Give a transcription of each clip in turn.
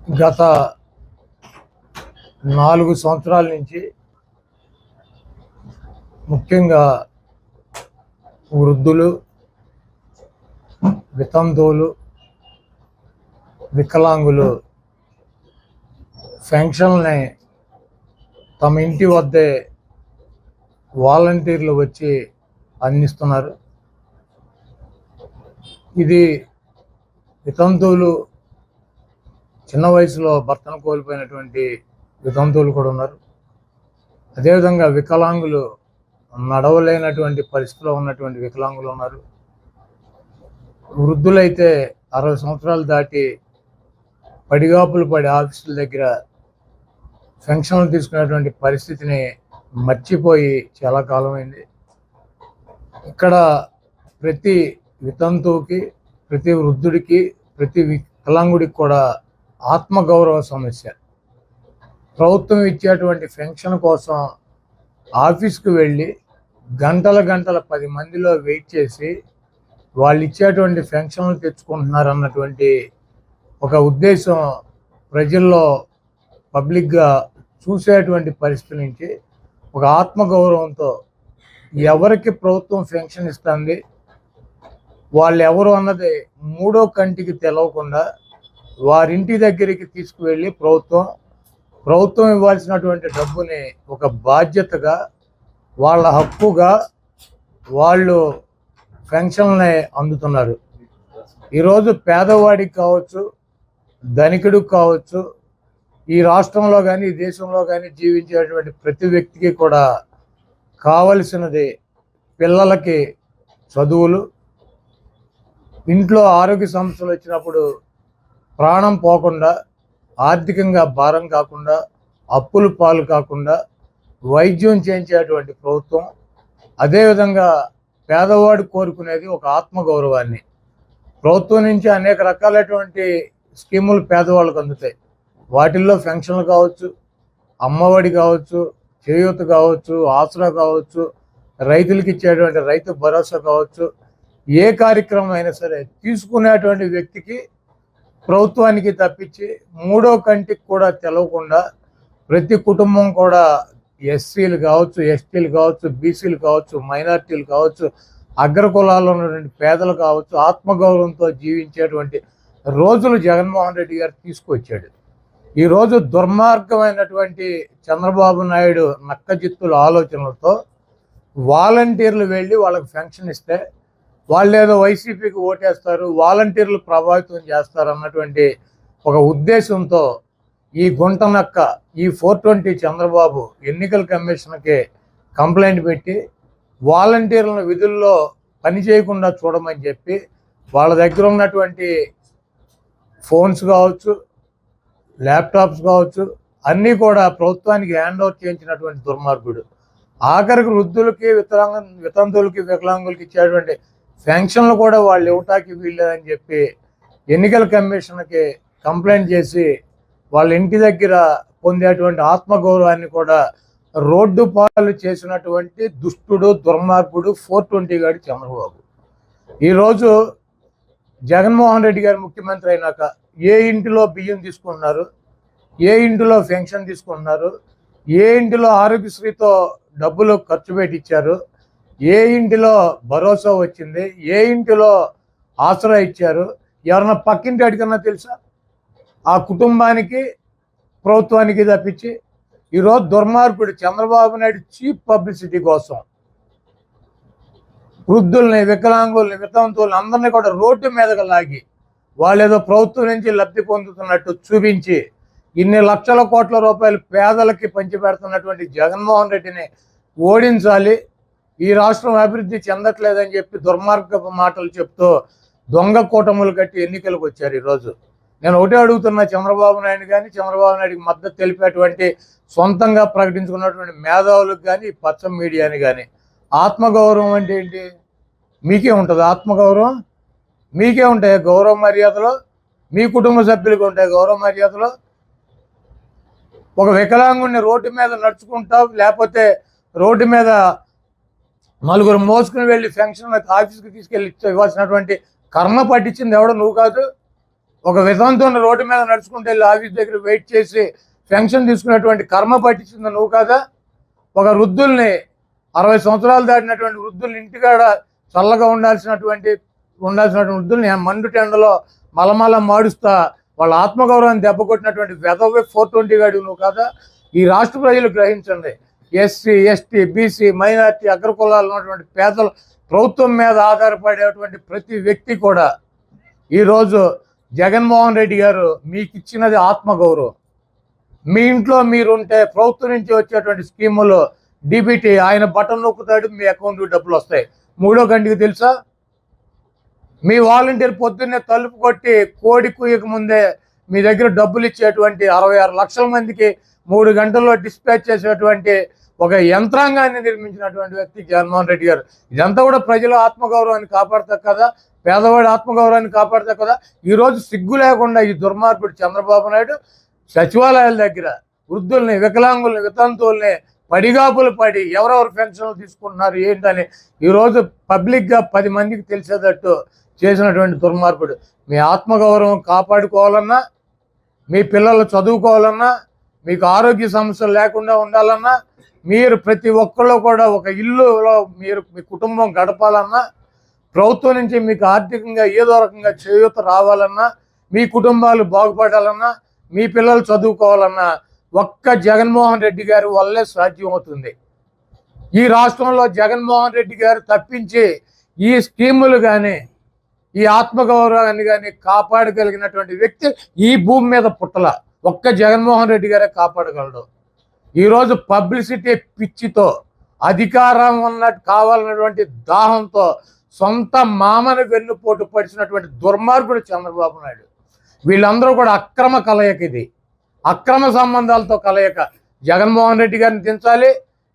గత 4 సంవత్సరాల నుంచి ముఖ్యంగా వృద్ధులు, వితంతువులు, వికలాంగులు పెన్షన్లని తమ ఇంటి వద్దే వాలంటీర్లు వచ్చి అందిస్తున్నారు. ఇది వితంతువులు, చిన్న వయసులో భర్తను కోల్పోయినటువంటి వితంతువులు కూడా ఉన్నారు. అదేవిధంగా వికలాంగులు, నడవలేనటువంటి పరిస్థితిలో ఉన్నటువంటి వికలాంగులు ఉన్నారు. వృద్ధులైతే 60 సంవత్సరాలు దాటి పడిగాపులు పడి ఆఫీసుల దగ్గర పెన్షన్లు తీసుకునేటువంటి పరిస్థితిని మర్చిపోయి చాలా కాలమైంది. ఇక్కడ ప్రతి వితంతువుకి, ప్రతి వృద్ధుడికి, ప్రతి వికలాంగుడికి కూడా ఆత్మగౌరవ సమస్య. ప్రభుత్వం ఇచ్చేటువంటి పెన్షన్ కోసం ఆఫీస్కి వెళ్ళి గంటల 10 మందిలో వెయిట్ చేసి వాళ్ళు ఇచ్చేటువంటి పెన్షన్లు తెచ్చుకుంటున్నారు అన్నటువంటి ఒక ఉద్దేశం ప్రజల్లో పబ్లిక్గా చూసేటువంటి పరిస్థితి నుంచి ఒక ఆత్మగౌరవంతో ఎవరికి ప్రభుత్వం పెన్షన్ ఇస్తుంది, వాళ్ళు ఎవరు అన్నది మూడో కంటికి తెలవకుండా వారింటి దగ్గరికి తీసుకువెళ్ళి ప్రభుత్వం ఇవ్వాల్సినటువంటి డబ్బుని ఒక బాధ్యతగా, వాళ్ళ హక్కుగా వాళ్ళు పెన్షన్లని అందుతున్నారు. ఈరోజు పేదవాడికి కావచ్చు, ధనికుడికి కావచ్చు, ఈ రాష్ట్రంలో కానీ ఈ దేశంలో కానీ జీవించేటువంటి ప్రతి వ్యక్తికి కూడా కావలసినది పిల్లలకి చదువులు, ఇంట్లో ఆరోగ్య సమస్యలు వచ్చినప్పుడు ప్రాణం పోకుండా, ఆర్థికంగా భారం కాకుండా, అప్పులు పాలు కాకుండా వైద్యం చేయించేటువంటి ప్రభుత్వం. అదేవిధంగా పేదవాడు కోరుకునేది ఒక ఆత్మగౌరవాన్ని. ప్రభుత్వం నుంచి అనేక రకాలైనటువంటి స్కీములు పేదవాళ్ళకు అందుతాయి. వాటిల్లో పెన్షన్లు కావచ్చు, అమ్మఒడి కావచ్చు, చేయూత కావచ్చు, ఆసరా కావచ్చు, రైతులకు ఇచ్చేటువంటి రైతు భరోసా కావచ్చు, ఏ కార్యక్రమం అయినా సరే తీసుకునేటువంటి వ్యక్తికి ప్రభుత్వానికి తప్పించి మూడో కంటికి కూడా తెలవకుండా ప్రతి కుటుంబం కూడా ఎస్సీలు కావచ్చు, ఎస్టీలు కావచ్చు, బీసీలు కావచ్చు, మైనార్టీలు కావచ్చు, అగ్రకులాల్లో ఉన్నటువంటి పేదలు కావచ్చు, ఆత్మగౌరవంతో జీవించేటువంటి రోజులు జగన్మోహన్ రెడ్డి గారు తీసుకొచ్చాడు. ఈరోజు దుర్మార్గమైనటువంటి చంద్రబాబు నాయుడు నక్కజిత్తుల ఆలోచనలతో వాలంటీర్లు వెళ్ళి వాళ్ళకి పెన్షన్ ఇస్తే వాళ్ళు ఏదో వైసీపీకి ఓటేస్తారు, వాలంటీర్లు ప్రభావితం చేస్తారు అన్నటువంటి ఒక ఉద్దేశంతో ఈ గుంటనక్క, ఈ 420 చంద్రబాబు ఎన్నికల కమిషన్కి కంప్లైంట్ పెట్టి వాలంటీర్లను విధుల్లో పని చేయకుండా చూడమని చెప్పి వాళ్ళ దగ్గర ఉన్నటువంటి ఫోన్స్ కావచ్చు, ల్యాప్టాప్స్ కావచ్చు, అన్నీ కూడా ప్రభుత్వానికి హ్యాండ్ ఓవర్ చేయించినటువంటి దుర్మార్గుడు. ఆఖరికి వృద్ధులకి, వితంతువులకి, వికలాంగులకి ఇచ్చేటువంటి పెన్షన్లు కూడా వాళ్ళు ఇవ్వటానికి వీల్లేదని చెప్పి ఎన్నికల కమిషన్కి కంప్లైంట్ చేసి వాళ్ళ ఇంటి దగ్గర పొందేటువంటి ఆత్మగౌరవాన్ని కూడా రోడ్డు పాలు చేసినటువంటి దుష్టుడు, దుర్మార్గుడు 420 గాడి చంద్రబాబు. ఈరోజు జగన్మోహన్ రెడ్డి గారు ముఖ్యమంత్రి అయినాక ఏ ఇంటిలో బియ్యం తీసుకుంటున్నారు, ఏ ఇంటిలో పెన్షన్ తీసుకుంటున్నారు, ఏ ఇంటిలో ఆరోగ్యశ్రీతో డబ్బులు ఖర్చు పెట్టించారు, ఏ ఇంటిలో భరోసా వచ్చింది, ఏ ఇంటిలో ఆసరా ఇచ్చారు, ఎవరన్నా పక్కింటి అడిగన్నా తెలుసా? ఆ కుటుంబానికి ప్రభుత్వానికి తప్పించి ఈరోజు దుర్మార్గుడు చంద్రబాబు నాయుడు చీప్ పబ్లిసిటీ కోసం వృద్ధుల్ని, వికలాంగుల్ని, వితంతువుల్ని అందరినీ కూడా రోడ్డు మీదకి లాగి వాళ్ళేదో ప్రభుత్వం నుంచి లబ్ధి పొందుతున్నట్టు చూపించి ఇన్ని లక్షల కోట్ల రూపాయలు పేదలకి పంచిపెడుతున్నటువంటి జగన్మోహన్ రెడ్డిని ఓడించాలి, ఈ రాష్ట్రం అభివృద్ధి చెందట్లేదని చెప్పి దుర్మార్గపు మాటలు చెప్తూ దొంగ కూటములు కట్టి ఎన్నికలకు వచ్చారు. ఈరోజు నేను ఒకటే అడుగుతున్నా, చంద్రబాబు నాయుడు కానీ, చంద్రబాబు నాయుడికి మద్దతు తెలిపేటువంటి సొంతంగా ప్రకటించుకున్నటువంటి మేధావులకు కానీ, పచ్చ మీడియాని కానీ, ఆత్మగౌరవం అంటే ఏంటి? మీకే ఉంటుంది ఆత్మగౌరవం? మీకే ఉంటాయి గౌరవ మర్యాదలు? మీ కుటుంబ సభ్యులకు ఉంటాయి గౌరవ మర్యాదలు? ఒక వికలాంగుడిని రోడ్డు మీద నడుచుకుంటా, లేకపోతే రోడ్డు మీద నలుగురు మోసుకుని వెళ్ళి పెన్షన్ ఆఫీస్కి తీసుకెళ్ళి ఇవ్వాల్సినటువంటి కర్మ పట్టించింది ఎవడో నువ్వు కాదు. ఒక విధంతో రోడ్డు మీద నడుచుకుంటూ వెళ్ళి ఆఫీస్ దగ్గర వెయిట్ చేసి పెన్షన్ తీసుకునేటువంటి కర్మ పట్టించింది నువ్వు కదా. ఒక వృద్ధుల్ని 60 సంవత్సరాలు దాటినటువంటి వృద్ధుల్ని ఇంటికాడ చల్లగా ఉండాల్సినటువంటి వృద్ధుల్ని మండు టెండలో మలమల మాడుస్తా వాళ్ళ ఆత్మగౌరవాన్ని దెబ్బ కొట్టినటువంటి వెధవే 420 గాడి నువ్వు కదా. ఈ రాష్ట్ర ప్రజలు గ్రహించండి. ఎస్సీ, ఎస్టీ, బీసీ, మైనార్టీ, అగ్రకులాలు ఉన్నటువంటి పేదలు ప్రభుత్వం మీద ఆధారపడేటువంటి ప్రతి వ్యక్తి కూడా ఈరోజు జగన్మోహన్ రెడ్డి గారు మీకు ఇచ్చినది ఆత్మగౌరవం. మీ ఇంట్లో మీరుంటే ప్రభుత్వం నుంచి వచ్చేటువంటి స్కీములు డీబీటీ ఆయన బటన్ నొక్కుతాడు, మీ అకౌంట్కి డబ్బులు వస్తాయి. మూడో గంటకి తెలుసా, మీ వాలంటీర్ పొద్దున్నే తలుపు కొట్టి కోడి కూయక ముందే మీ దగ్గర డబ్బులు ఇచ్చేటువంటి 66 లక్షల మందికి 3 గంటల్లో డిస్పాచ్ చేసేటువంటి ఒక యంత్రాంగాన్ని నిర్మించినటువంటి వ్యక్తి జగన్మోహన్ రెడ్డి గారు. ఇదంతా కూడా ప్రజల ఆత్మగౌరవాన్ని కాపాడతారు కదా, పేదవాడి ఆత్మగౌరవాన్ని కాపాడతారు కదా. ఈరోజు సిగ్గు లేకుండా ఈ దుర్మార్గుడు చంద్రబాబు నాయుడు సచివాలయాల దగ్గర వృద్ధుల్ని, వికలాంగుల్ని, వితంతువుల్ని పడిగాపులు పడి ఎవరెవరు పెన్షన్లు తీసుకుంటున్నారు ఏంటని ఈరోజు పబ్లిక్గా 10 మందికి తెలిసేటట్టు చేసినటువంటి దుర్మార్గుడు. మీ ఆత్మగౌరవం కాపాడుకోవాలన్నా, మీ పిల్లలు చదువుకోవాలన్నా, మీకు ఆరోగ్య సమస్యలు లేకుండా ఉండాలన్నా, మీరు ప్రతి ఒక్కళ్ళు కూడా ఒక ఇల్లులో మీరు మీ కుటుంబం గడపాలన్నా, ప్రభుత్వం నుంచి మీకు ఆర్థికంగా ఏదో రకంగా చేయూత రావాలన్నా, మీ కుటుంబాలు బాగుపడాలన్నా, మీ పిల్లలు చదువుకోవాలన్నా ఒక్క జగన్మోహన్ రెడ్డి గారి వల్లే సాధ్యం అవుతుంది. ఈ రాష్ట్రంలో జగన్మోహన్ రెడ్డి గారు తప్పించి ఈ స్కీములు కానీ ఈ ఆత్మగౌరవాన్ని కానీ కాపాడగలిగినటువంటి వ్యక్తి ఈ భూమి మీద పుట్టల. ఒక్క జగన్మోహన్ రెడ్డి గారే కాపాడగలడు. ఈరోజు పబ్లిసిటీ పిచ్చితో, అధికారం కావాలన్నటువంటి దాహంతో సొంత మామని వెన్నుపోటు పడిచినటువంటి దుర్మార్గుడు చంద్రబాబు నాయుడు. వీళ్ళందరూ కూడా అక్రమ కలయిక, ఇది అక్రమ సంబంధాలతో కలయిక. జగన్మోహన్ రెడ్డి గారిని దించాలి,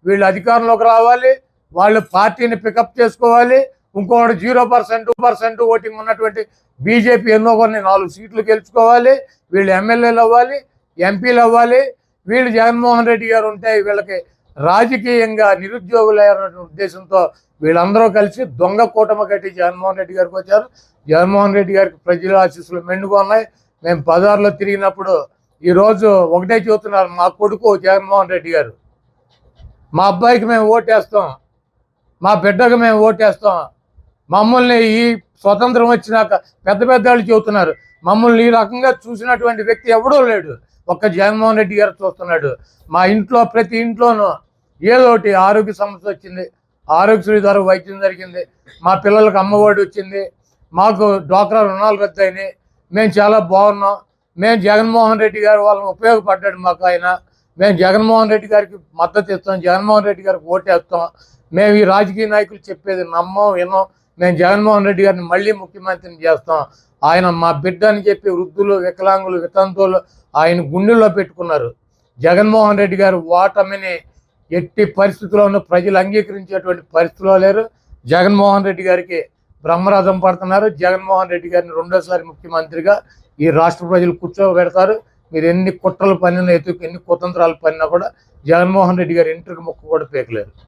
వీళ్ళు అధికారంలోకి రావాలి, వాళ్ళు పార్టీని పికప్ చేసుకోవాలి. ఇంకొకటి 0%, 2% ఓటింగ్ ఉన్నటువంటి బీజేపీ ఎన్నో కొన్ని 4 సీట్లు గెలుచుకోవాలి. వీళ్ళు ఎమ్మెల్యేలు అవ్వాలి, ఎంపీలు అవ్వాలి. వీళ్ళు జగన్మోహన్ రెడ్డి గారు ఉంటే వీళ్ళకి రాజకీయంగా నిరుద్యోగులైన ఉద్దేశంతో వీళ్ళందరూ కలిసి దొంగ కూటమి కట్టి జగన్మోహన్ రెడ్డి గారికి వచ్చారు. జగన్మోహన్ రెడ్డి గారికి ప్రజల ఆశీస్సులు మెండుగా ఉన్నాయి. మేము బజార్లో తిరిగినప్పుడు ఈరోజు ఒకటే చెబుతున్నారు, మా కొడుకు జగన్మోహన్ రెడ్డి గారు, మా అబ్బాయికి మేము ఓటేస్తాం, మా బిడ్డకు మేము ఓటేస్తాం. మమ్మల్ని ఈ స్వతంత్రం వచ్చినాక పెద్ద వాళ్ళు చెబుతున్నారు, మమ్మల్ని ఈ రకంగా చూసినటువంటి వ్యక్తి ఎవడో లేడు, ఒక్క జగన్మోహన్ రెడ్డి గారు చూస్తున్నాడు. మా ఇంట్లో ప్రతి ఇంట్లోనూ ఏదో ఒకటి ఆరోగ్య సమస్య వచ్చింది, ఆరోగ్యశ్రీ ద్వారా వైద్యం జరిగింది, మా పిల్లలకు అమ్మఒడి వచ్చింది, మాకు డ్వాక్రా రుణాలు రద్దయినాయి, మేము చాలా బాగున్నాం. మేము జగన్మోహన్ రెడ్డి గారు వాళ్ళని ఉపయోగపడ్డాడు మాకు ఆయన. మేము జగన్మోహన్ రెడ్డి గారికి మద్దతు ఇస్తాం, జగన్మోహన్ రెడ్డి గారికి ఓటేస్తాం. మేము ఈ రాజకీయ నాయకులు చెప్పేది నమ్మం, వినం. మేము జగన్మోహన్ రెడ్డి గారిని మళ్ళీ ముఖ్యమంత్రిని చేస్తాం. ఆయన మా బిడ్డ అని చెప్పి వృద్ధులు, వికలాంగులు, వితంతువులు ఆయన గుండెల్లో పెట్టుకున్నారు. జగన్మోహన్ రెడ్డి గారు ఓటమిని ఎట్టి పరిస్థితుల్లోనూ ప్రజలు అంగీకరించేటువంటి పరిస్థితిలో లేరు. జగన్మోహన్ రెడ్డి గారికి బ్రహ్మరథం పడుతున్నారు. జగన్మోహన్ రెడ్డి గారిని రెండోసారి ముఖ్యమంత్రిగా ఈ రాష్ట్ర ప్రజలు కూర్చోబెడతారు. మీరు ఎన్ని కుట్రలు పన్నినా, ఎన్ని కుతంత్రాలు పన్నినా కూడా జగన్మోహన్ రెడ్డి గారి ఇంటికి ముక్కు కూడా పీకలేరు.